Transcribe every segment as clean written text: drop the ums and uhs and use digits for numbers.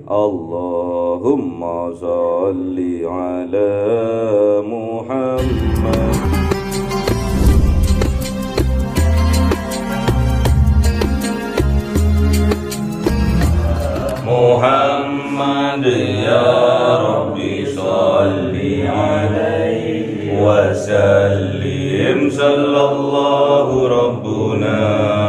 Allahumma sholli ala Muhammad. Muhammad ya Rabbi sholli alaihi wa sallim. Sallallahu rabbuna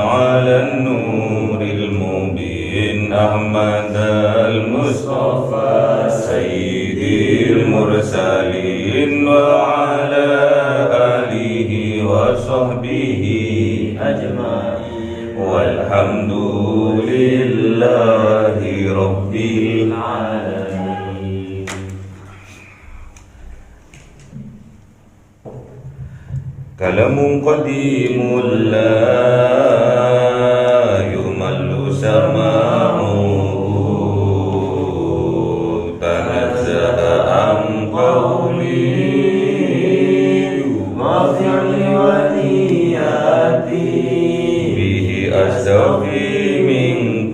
ala nuril mubin Ahmad al-Mustafa sayyidil mursalin wa ala alihi wa sahbihi ajma'in walhamdulillahi rabbil alamin. Kalamun qadimul la yumallu sama'u tanazzaha am qawli ma fi'li wa niyati bihi astafi min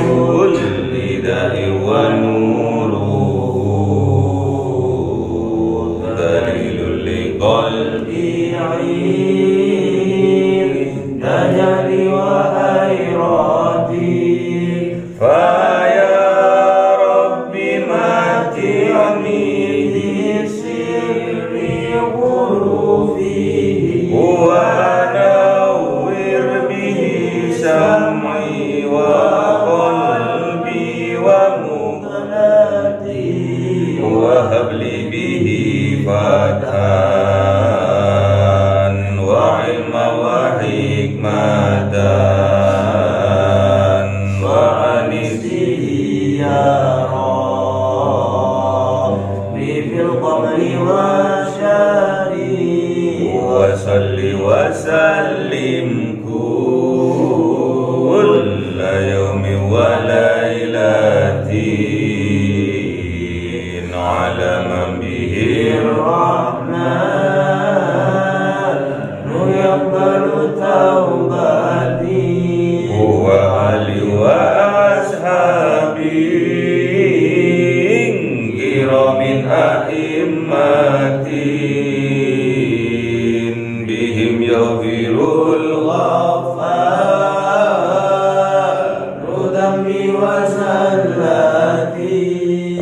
kulli da'i wa nuru dalilul liqalbi tajali wa hayrati fa ya rabbi mati'ni bi sirri hurufihi wa nawwir bihi sam'i wa qalbi wa muqlati wa habli bihi fathan wa ilma wa hikmatan wa anisihi ya Rabbi fil qabri wa syari wa salli wa sallim kulla yawmi wa laylatin ala man bihi rahman yaqbalu taubati wa ali wa ashabi kiramin a'immatin bihim yaghfirul ghaffar rudami wa zallati.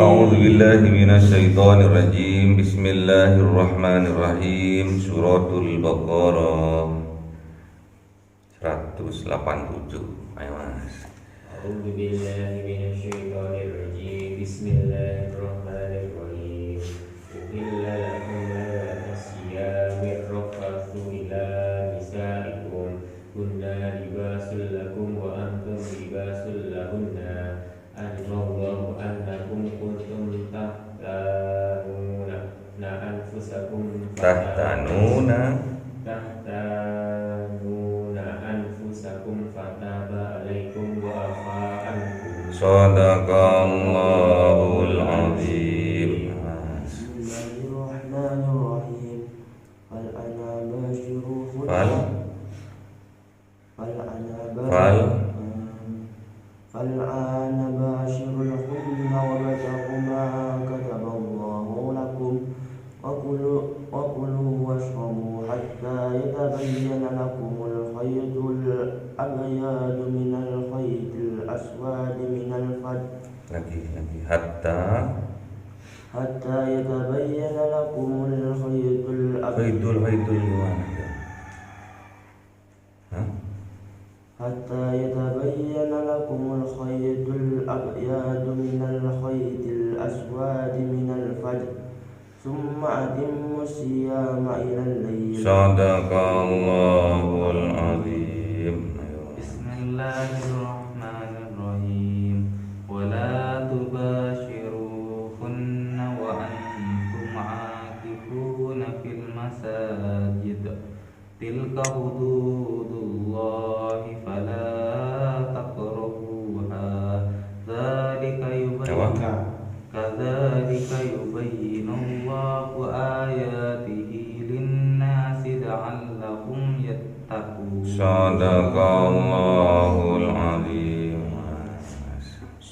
A'udzu billahi minasy syaithanir rajim. Bismillahirrahmanirrahim. Suratul Baqarah 187. Ayo Mas. A'udzu billahi minasy syaithanir rajim. Bismillahirrahmanirrahim. Uhilla lakum as-siyamir rafathu ila nisaikum kunna libasul lakum wa antum libasul lahunna alimallahu annakum kuntum tahtanuna anfusakum Tahtanuna anfusakum fataba alaikum wa afa ankum. Sadaqallahul azim. Bismillahirrahmanirrahim. Fal'ana bashirulhunna wabtaghu ma kataballahu lakum wa kulu washrabu hatta yatabayyana lakumul khaytul abyadu minal khaytil aswadi minal fajr. Lagi hatta yatabayyana lakumul khaytul abyadu hatta yatabayyana lakumul khaytul abyadu minal khaytil aswadi minal fajr summa atimmu siyama ilal layl. Sadaqallahul azim. Bismillahirrahmanirrahim. Wala tubashiruhunna wa antum aakifuna fil masajid. Tilka hududullahi fala taqrabuha. Kadzalika yubayyinullahu ayatihi lin-nasi la'allahum yattaqun. Sadaqallahul azim.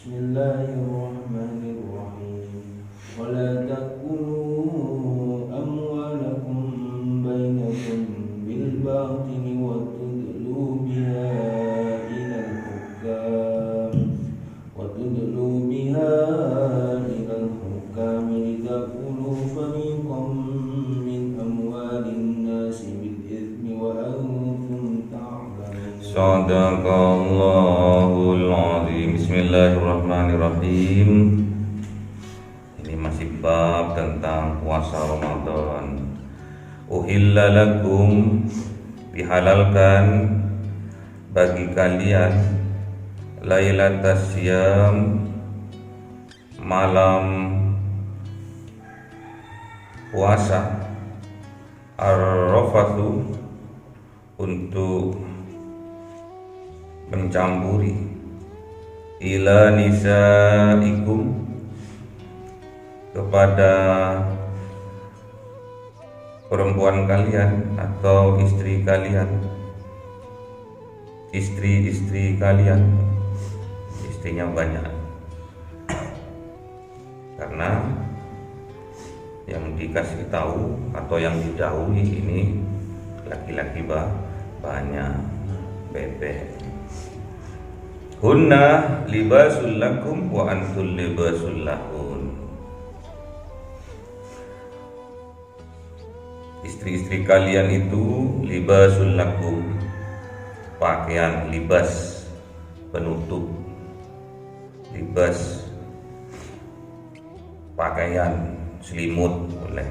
Bismillahirrahmanirrahim. Wala takulu amwalakum bainakum bil batili wa tudlu biha ilal hukam litakulu fariqam min amwalin nasi bil ithmi wa antum ta'lamun. Sadaqallahul azim. Bismillahirrahmanirrahim. Ini masih bab tentang puasa Ramadan. Uhilla lakum, dihalalkan bagi kalian lailatas syiyam, malam puasa, ar-rafathu, untuk mencampuri ila nisaikum, kepada perempuan kalian atau istri kalian, istri-istri kalian, istrinya banyak, karena yang dikasih tahu atau yang didahului ini laki-laki banyak, bebek. Hunna libasul lakum wa antul libasul lahun. Istri-istri kalian itu libasul lakum, pakaian, libas, penutup, libas, pakaian, selimut boleh.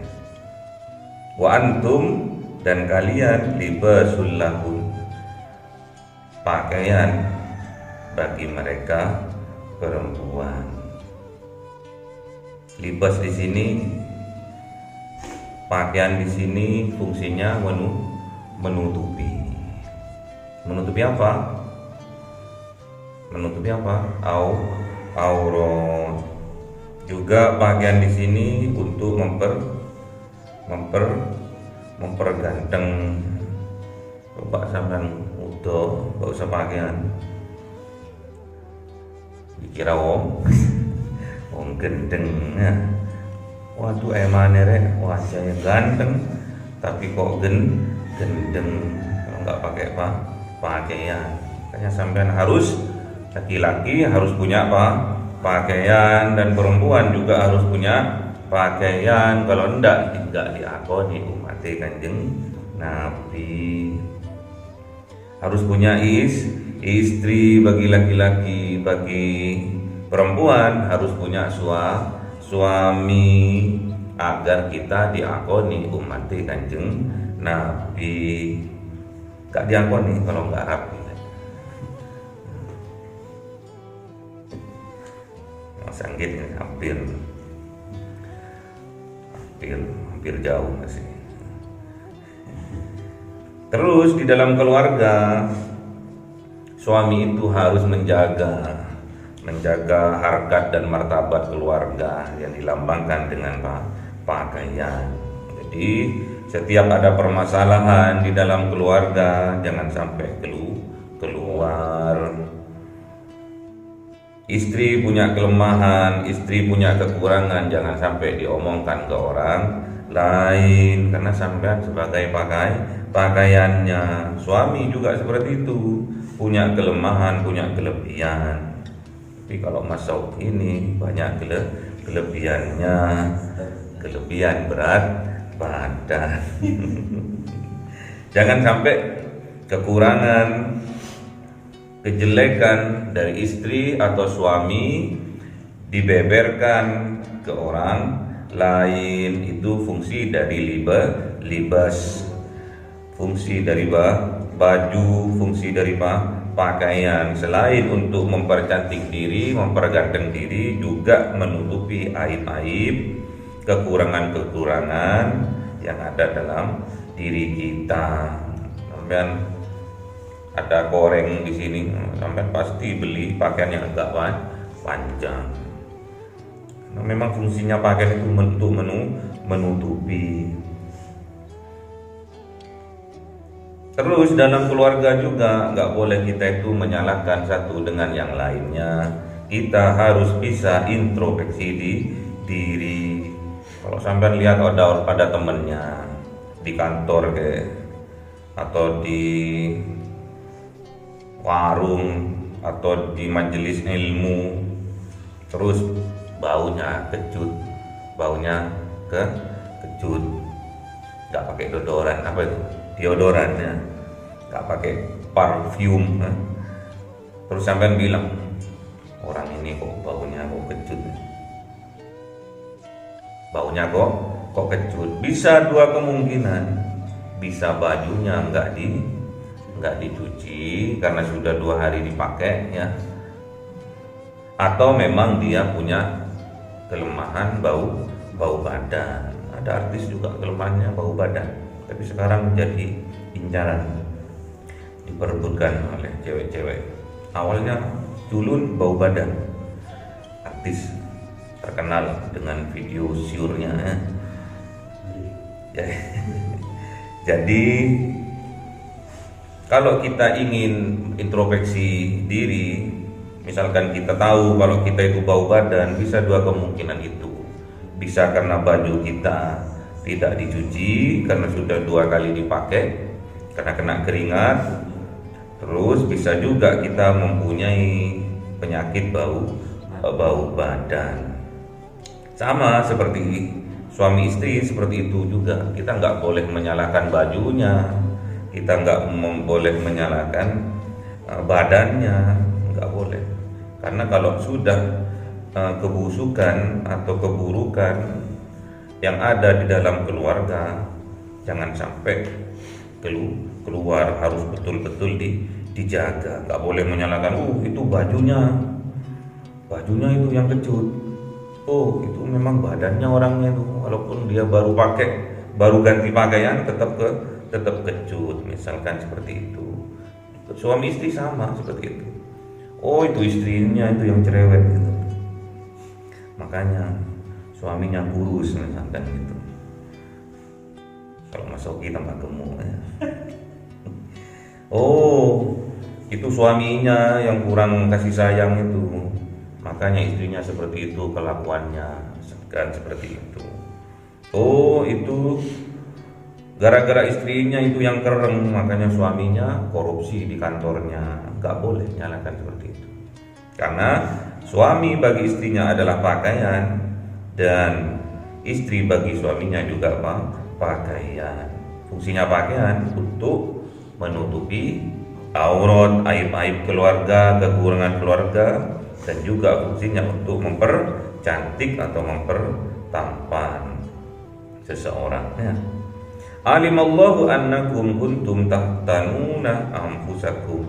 Wa antum, dan kalian libasul lahun, pakaian bagi mereka perempuan. Libas di sini, pakaian di sini fungsinya menutupi. Menutupi apa? Menutupi apa? Aurat. Juga pakaian di sini untuk memperganteng. Coba sampean udah gak usah pakaian, dikira wong gendeng. Waduh, emane rek, wajahnya ganteng tapi kok gendeng kalau nggak pakai pakaian. Makanya sampean harus, laki-laki harus punya pakaian, dan perempuan juga harus punya pakaian. Kalau enggak diakoni umat Kanjeng Nabi. Harus punya istri bagi laki-laki, bagi perempuan harus punya suami agar kita diakoni umat Kanjeng Nabi. Gak diakoni kalau nggak rapi. Mas Anggit ini hampir jauh masih. Terus di dalam keluarga, suami itu harus menjaga harkat dan martabat keluarga yang dilambangkan dengan pakaian. Jadi setiap ada permasalahan di dalam keluarga, jangan sampai keluar. Istri punya kelemahan, istri punya kekurangan, jangan sampai diomongkan ke orang lain, karena sampean sebagai pakaiannya. Suami juga seperti itu, punya kelemahan, punya kelebihan. Tapi kalau Mas Saud ini banyak kelebihannya, kelebihan berat badan. Jangan sampai kekurangan, kejelekan dari istri atau suami dibeberkan ke orang lain. Itu fungsi dari libas, fungsi dari baju, fungsi dari pakaian. Selain untuk mempercantik diri, memperganteng diri, juga menutupi aib-aib, kekurangan-kekurangan yang ada dalam diri kita. Sampean ada koreng di sini, sampean pasti beli pakaian yang agak panjang. Nah, memang fungsinya pakaian itu untuk menutupi. Terus dalam keluarga juga nggak boleh kita itu menyalahkan satu dengan yang lainnya. kita harus bisa introspeksi di diri. Kalau sampai lihat ada temennya di kantor atau di warung atau di majelis ilmu, terus baunya kecut, nggak pakai deodoran, apa itu deodorannya, nggak pakai parfum, terus sampean bilang orang ini kok baunya kok kecut, bisa dua kemungkinan, bisa bajunya nggak dicuci karena sudah 2 hari dipakai ya, atau memang dia punya kelemahan bau badan. Ada artis juga kelemahannya bau badan, tapi sekarang menjadi incaran, diperebutkan oleh cewek-cewek. Awalnya culun bau badan, artis terkenal dengan video siurnya ya. Jadi kalau kita ingin introspeksi diri, misalkan kita tahu kalau kita itu bau badan, bisa 2 kemungkinan itu. Bisa karena baju kita tidak dicuci karena sudah 2 kali dipakai, karena kena keringat. Terus bisa juga kita mempunyai penyakit bau badan. Sama seperti suami istri, seperti itu juga. Kita nggak boleh menyalahkan bajunya, kita nggak boleh menyalahkan badannya, nggak boleh. Karena kalau sudah kebusukan atau keburukan yang ada di dalam keluarga, jangan sampai keluar, harus betul-betul dijaga. Nggak boleh menyalahkan, itu bajunya itu yang kecut, itu memang badannya orangnya itu, walaupun dia baru ganti pakaian tetap kecut, misalkan seperti itu. Suami istri sama seperti itu. Itu istrinya itu yang cerewet gitu, makanya suaminya kurus misalkan gitu. Kalau Masoki tambah gemuk ya. Itu suaminya yang kurang kasih sayang itu, makanya istrinya seperti itu kelakuannya, kan seperti itu. Itu gara-gara istrinya itu yang kereng, makanya suaminya korupsi di kantornya. Gak boleh nyalakan seperti itu, karena suami bagi istrinya adalah pakaian, dan istri bagi suaminya juga pakaian. Fungsinya pakaian untuk menutupi aurat, aib-aib keluarga, kekurangan keluarga, dan juga fungsinya untuk mempercantik atau mempertampan seseorang ya. Alimallahu annakum kuntum tahtanuna anfusakum.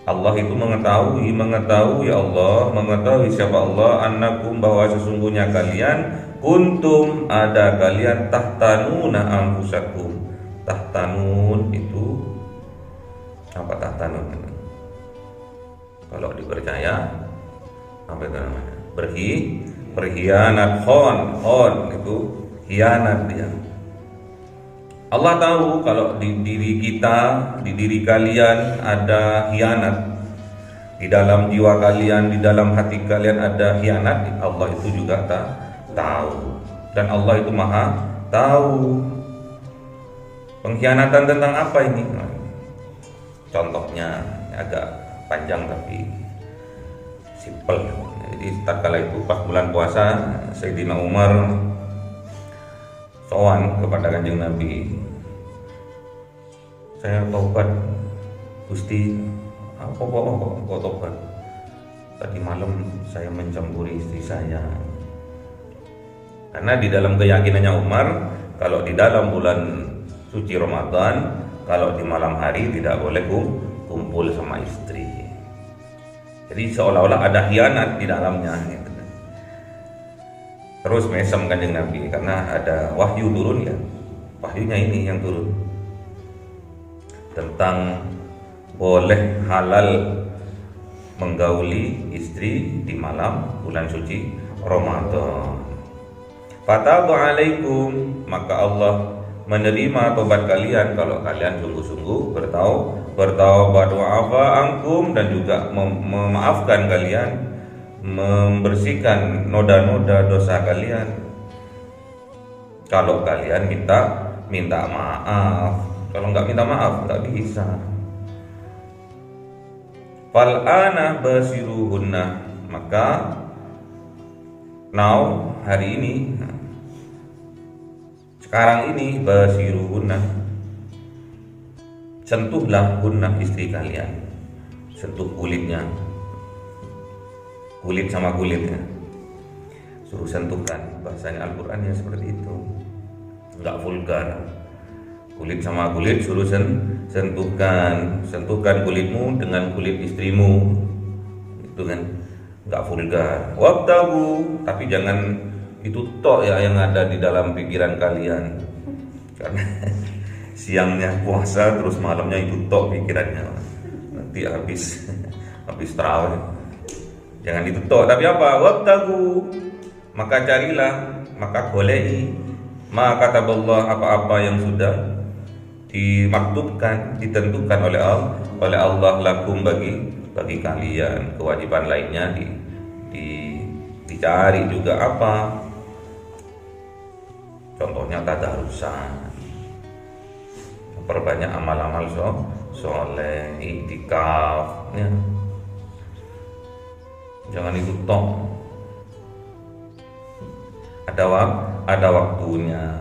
Allah itu mengetahui Allah mengetahui siapa Allah, annakum, bahwa sesungguhnya kalian, kuntum, ada kalian, tahtanuna anfusakum. Tahtanun itu apa? Tahtanun kalau dipercaya apa itu namanya? Berkhianat. Khon itu khianat dia. Allah tahu kalau di diri kita, di diri kalian ada khianat, di dalam jiwa kalian, di dalam hati kalian ada khianat. Allah itu juga tahu, dan Allah itu maha tahu. Pengkhianatan tentang apa ini? Contohnya agak panjang tapi simpel. Jadi tatkala itu pas bulan puasa, Sayyidina Umar sowan kepada Kanjeng Nabi, saya taubat Gusti. Apa kok taubat? Tadi malam saya mencampuri istri saya. Karena di dalam keyakinannya Umar, kalau di dalam bulan suci Ramadan, kalau di malam hari tidak boleh kumpul sama istri. Jadi seolah-olah ada khianat di dalamnya gitu. Terus mesem Kanjeng Nabi karena ada wahyu turun ya. Wahyunya ini yang turun tentang boleh halal menggauli istri di malam bulan suci Ramadan. Fataba alaikum, maka Allah menerima tobat kalian kalau kalian sungguh-sungguh bertaubat, wa afa ankum, dan juga memaafkan kalian membersihkan noda-noda dosa kalian kalau kalian minta maaf. Kalau nggak minta maaf nggak bisa. Fal ana basiruhunna, maka now hari ini, sekarang ini, basiruhunna, sentuhlah hunna istri kalian, sentuh kulitnya, kulit sama kulitnya, suruh sentuhkan. Bahasanya Al-Quran ya seperti itu, nggak vulgar. Kulit sama kulit suruh sentuhkan kulitmu dengan kulit istrimu, itu kan nggak vulgar. Wabtagu, tapi jangan itu tok ya yang ada di dalam pikiran kalian, karena siangnya puasa terus malamnya itu tok pikirannya, nanti habis tarawih. Jangan itu tok, tapi apa? Wabtagu, maka carilah, maka golei, ma kataballah, apa-apa yang sudah dimaktubkan, ditentukan oleh Allah lakum, bagi kalian. Kewajiban lainnya dicari juga apa? Contohnya tadarusan, perbanyak amal-amal soleh, iktikaf ya. Jangan itu tok, ada waktunya.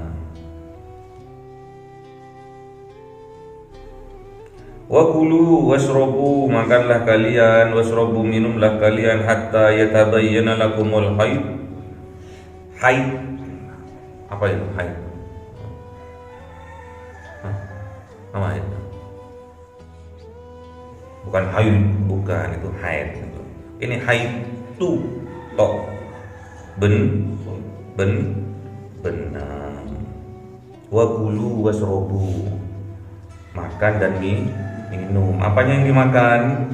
Wa kulu wasrobu, makanlah kalian, wasrobu, minumlah kalian, hatta yatabayyana lakumul haid. Haid apa itu haid? Apa itu? Bukan haid, bukan, itu haid itu. Ini haid tu tok benang. Wa kulu wasrobu, makan dan minum. Apanya yang dimakan?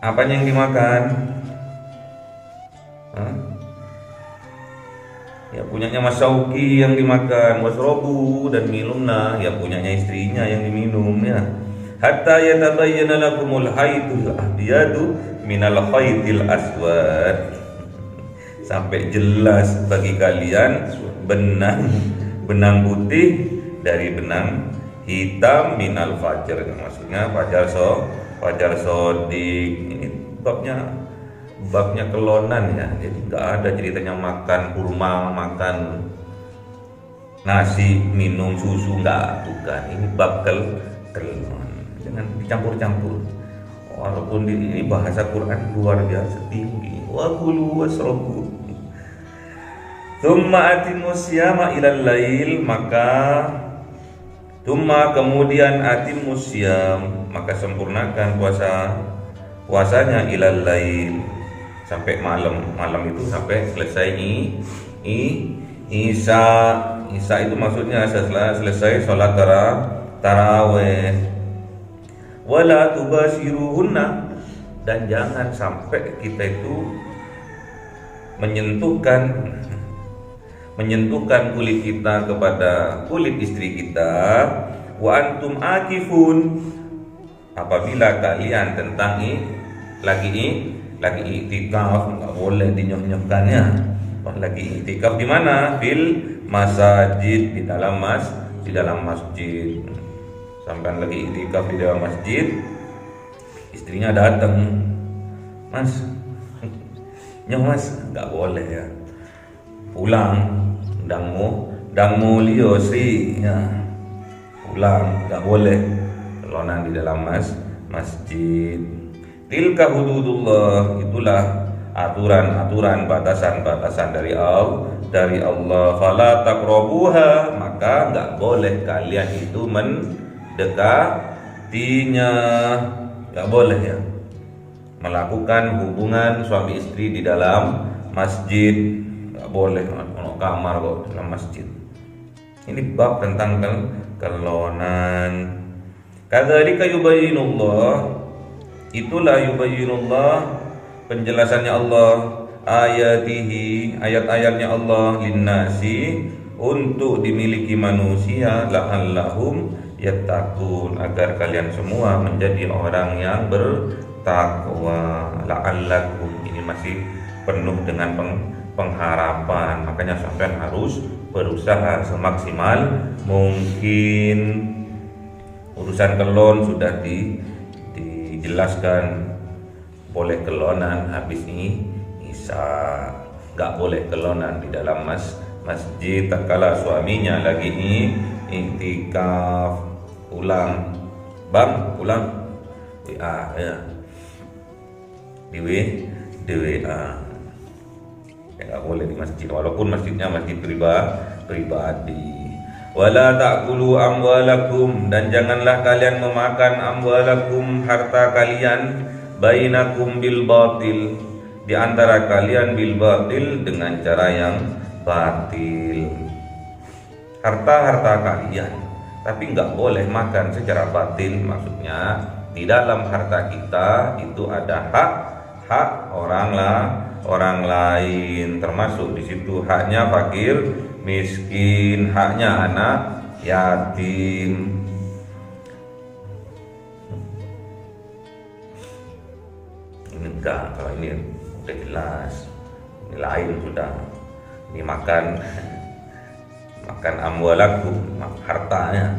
Apanya yang dimakan? Ya punyanya Mas Sauki yang dimakan, wasrobu, dan minumlah ya punyanya istrinya yang diminum ya. Hatta yatabayyana lakumul haidul abyadu minal haidil aswad, sampai jelas bagi kalian benang putih dari benang hitam, minal fajar, maksudnya fajar sodik. Ini babnya kelonan ya, jadi nggak ada ceritanya makan kurma, makan nasi, minum susu, bukan. Ini bab kelon, jangan dicampur-campur. Walaupun ini bahasa Quran luar biasa tinggi. Wa kulu wasrobu tsumma atimus siyama ilal lail, maka kemudian atimus siyam, maka sempurnakan puasanya ilal lail, sampai malam itu sampai selesai Isya itu maksudnya setelah selesai sholat tarawih. Wala tubashiruhunna, dan jangan sampai kita itu menyentuhkan kulit kita kepada kulit istri kita. Wa antum akifun, apabila kalian lagi iktikaf, nggak boleh dinyoh-nyohkannya. Lagi iktikaf di mana? Fil masajid, di dalam masjid. Sampai lagi iktikaf di dalam masjid, istrinya datang, Mas, nyoh Mas, nggak boleh ya. Pulang, dangmu liyo sri ya. Pulang, nggak boleh kelonan di dalam masjid. Tilka hududullah, itulah aturan-aturan, batasan-batasan dari Allah. Fala taqrabuha, maka nggak boleh kalian itu mendekatinya. Nggak boleh ya melakukan hubungan suami istri di dalam masjid. Nggak boleh, ono kamar kok dalam masjid. Ini bab tentang kelonan. Kadzalika yubayyinullah, itulah yubayyinullah, penjelasannya Allah, ayatihi, ayat-ayatnya Allah, linnasi, untuk dimiliki manusia, la'allahum yattaqun, agar kalian semua menjadi orang yang taqwa la'allakum. Ini masih penuh dengan pengharapan, makanya sampean harus berusaha semaksimal mungkin. Urusan kelon sudah dijelaskan, boleh kelonan habis ini Isya, nggak boleh kelonan di dalam masjid tatkala suaminya lagi iktikaf. Ulang WA ya, di WA ya, nggak boleh di masjid walaupun masjidnya masjid pribadi. Wala ta'kulu amwalakum, dan janganlah kalian memakan amwalakum, harta kalian, bainakum bil batil, di antara kalian bil batil, dengan cara yang batil. Harta kalian, tapi nggak boleh makan secara batil. Maksudnya di dalam harta kita itu ada hak orang lain, termasuk di situ haknya fakir miskin, haknya anak yatim. Ini enggak, kalau ini udah jelas, ini lain sudah. Ini makan amwalakum, hartanya.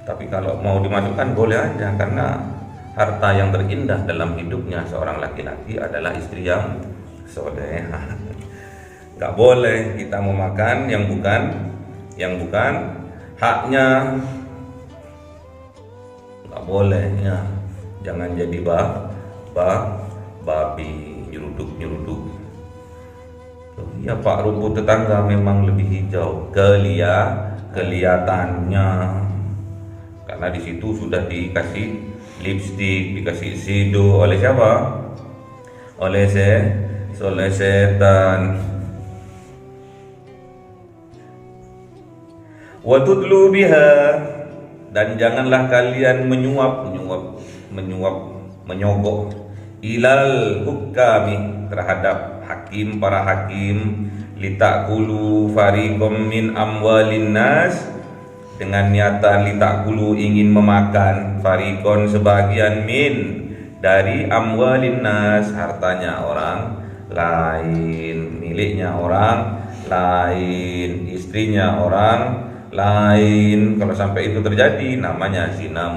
Tapi kalau mau dimasukkan boleh aja, karena harta yang terindah dalam hidupnya seorang laki-laki adalah istri yang solehah. Nggak boleh kita memakan yang bukan haknya. Nggak boleh ya. Jangan jadi babi nyeruduk. Ya Pak, rumput tetangga memang lebih hijau kelihatannya, karena di situ sudah dikasih lipstik, dikasih sido oleh siapa? Oleh setan. Wa tudlu biha, dan janganlah kalian menyogok ilal hukami, terhadap para hakim, litakulu fariqom min amwalin nas, dengan niatan litakulu ingin memakan, farikon sebagian, min dari amwalin nas, hartanya orang lain, miliknya orang lain, istrinya orang lain. Kalau sampai itu terjadi namanya zina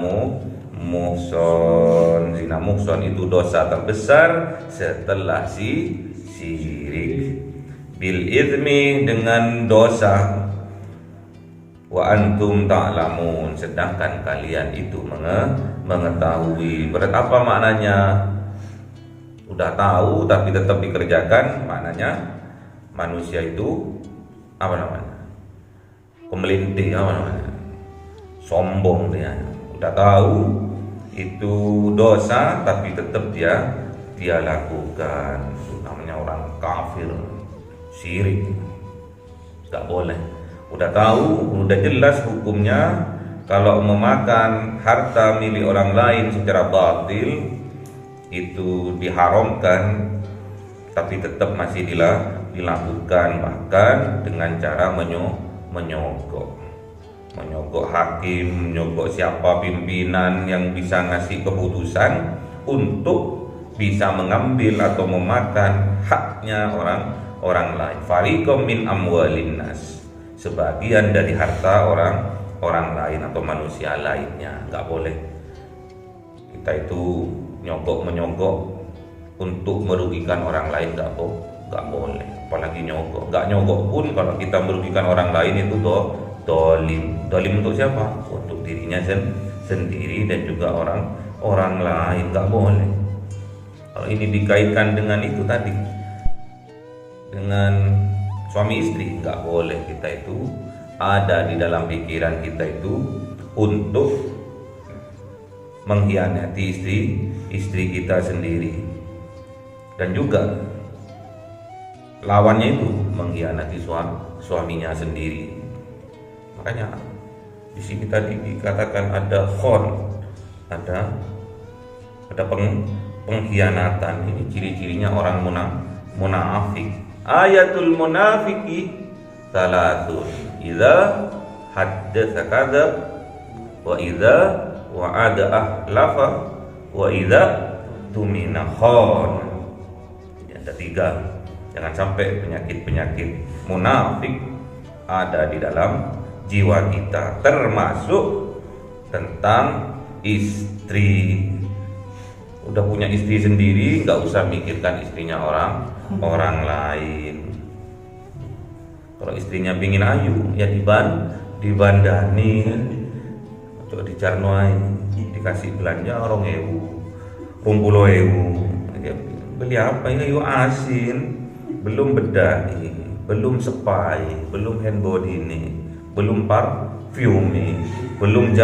muhson. Zina muhson itu dosa terbesar setelah syirik. Bil izmi, dengan dosa. Wa antum ta'lamun, sedangkan kalian itu mengetahui. Berat apa maknanya? Udah tahu tapi tetap dikerjakan, maknanya manusia itu apa namanya? Pemelintir, apa namanya? Sombong dia. Udah tahu itu dosa tapi tetap dia lakukan. Itu namanya orang kafir, syirik. Gak boleh. Udah tahu, udah jelas hukumnya. Kalau memakan harta milik orang lain secara batil itu diharamkan, tapi tetap masih dilakukan, bahkan dengan cara menyogok hakim, menyogok siapa pimpinan yang bisa ngasih keputusan untuk bisa mengambil atau memakan haknya orang lain. Fariqom min amwalin nas, sebagian dari harta orang lain atau manusia lainnya. Nggak boleh kita itu menyogok untuk merugikan orang lain, nggak boleh. Apalagi nyogok. Nggak nyogok pun kalau kita merugikan orang lain itu dolim untuk siapa? Untuk dirinya sendiri dan juga orang lain. Nggak boleh. Kalau ini dikaitkan dengan itu tadi, dengan suami istri, nggak boleh kita itu ada di dalam pikiran kita itu untuk mengkhianati istri kita sendiri, dan juga lawannya itu mengkhianati suaminya sendiri. Makanya di sini tadi dikatakan ada khon, ada pengkhianatan. Ini ciri-cirinya orang munafik. Ayatul munafiki salatun, idza haddatsa kadzab, wa idza wa'ada ahlafa, wa idza tumina khon. Ada 3. Jangan sampai penyakit-penyakit munafik ada di dalam jiwa kita, termasuk tentang istri. Udah punya istri sendiri, nggak usah mikirkan istrinya orang lain. Kalau istrinya pingin ayu, ya dibandani, coba dicarnoai, dikasih belanja orang ewu, rumpulo ewu. Beli apa ini? Ayu asin, belum bedah, belum sepai, belum hand body ini, belum parfum, belum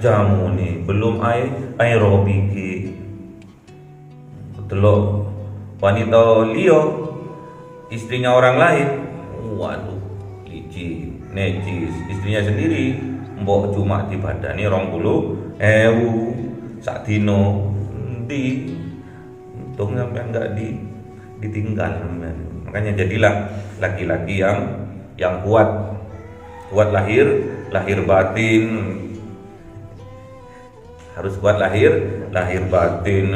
jamu nih, belum aerobik. Telok wanita Leo, istrinya orang lain, waduh, licin, necis. Istrinya sendiri, mbok cuma dibadani 20.000 sak dino, untung sampai enggak ditinggal. Makanya jadilah laki-laki yang kuat lahir batin, harus kuat lahir batin,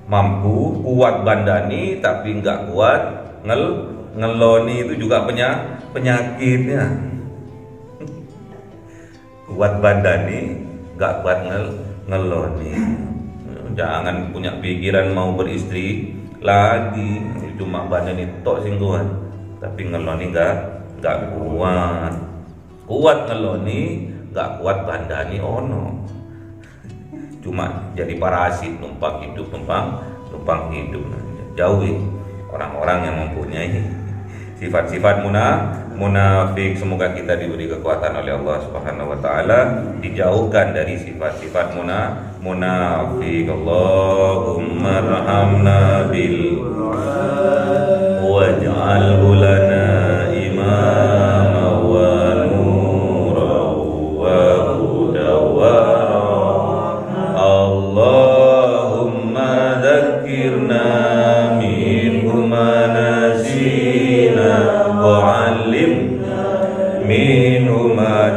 mampu kuat bandani tapi enggak kuat ngeloni, itu juga penyakitnya. Kuat bandani enggak kuat ngeloni. Jangan punya pikiran mau beristri lagi, cuma bandani tok sing kuat, tapi ngeloni enggak kuat. Kuat ngeloni, enggak kuat bandani ono. Cuma jadi parasit, numpang hidup. Jauhi orang-orang yang mempunyai sifat-sifat munafik. Semoga kita diberi kekuatan oleh Allah Subhanahu wa taala, dijauhkan dari sifat-sifat munafik. Allahumma arhamna bil waj'alhu lana imama wa nura wa huda wa Allahumma dzakirna minhu ma nasina wa 'allimna minhu ma